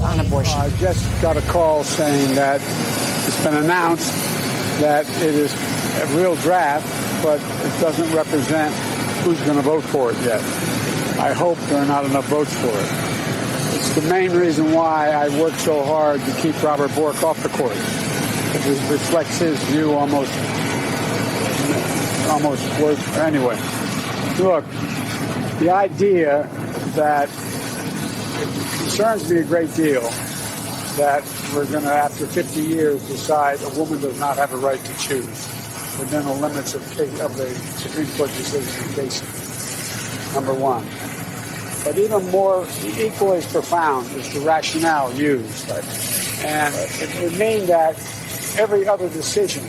thoughts on abortion? I just got a call saying that it's been announced that it is a real draft, but it doesn't represent who's going to vote for it yet. I hope there are not enough votes for it. It's the main reason why I worked so hard to keep Robert Bork off the court. It reflects his view almost word. Anyway, look, the idea that it concerns me a great deal that we're going to, after 50 years, decide a woman does not have a right to choose within the limits of the Supreme Court decision in Casey. Number one. But even more, equally as profound is the rationale used. And it would mean that every other decision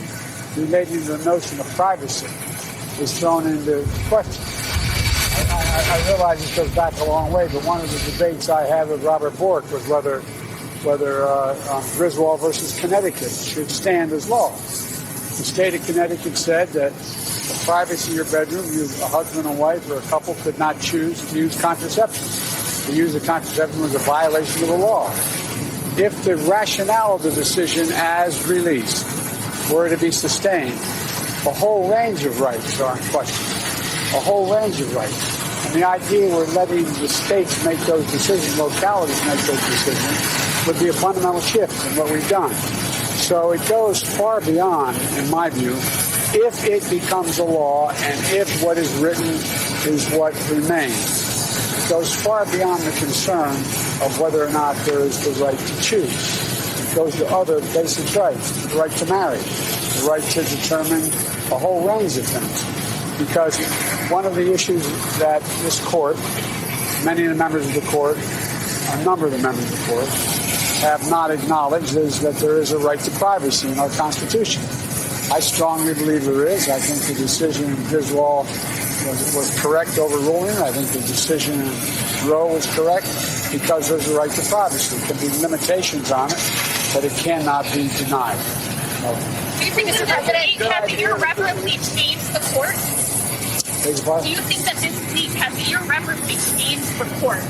relating to the notion of privacy is thrown into question. I realize this goes back a long way, but one of the debates I had with Robert Bork was whether Griswold versus Connecticut should stand as law. The state of Connecticut said that the privacy of your bedroom, a husband and wife or a couple could not choose to use contraception. To use the contraception was a violation of the law. If the rationale of the decision as released were to be sustained, a whole range of rights are in question. A whole range of rights. And the idea we're letting the states make those decisions, localities make those decisions, would be a fundamental shift in what we've done. So it goes far beyond, in my view, if it becomes a law and if what is written is what remains. It goes far beyond the concern of whether or not there is the right to choose. It goes to other basic rights, the right to marry, the right to determine a whole range of things. Because one of the issues that this court, many of the members of the court, a number of the members of the court, have not acknowledged is that there is a right to privacy in our Constitution. I strongly believe there is. I think the decision in Griswold was correct overruling. I think the decision in Roe was correct because there's a right to privacy. There can be limitations on it, but it cannot be denied. Do you think, Mr. President, has irreparably changed the court? Do you think that this week has irreparably changed the court?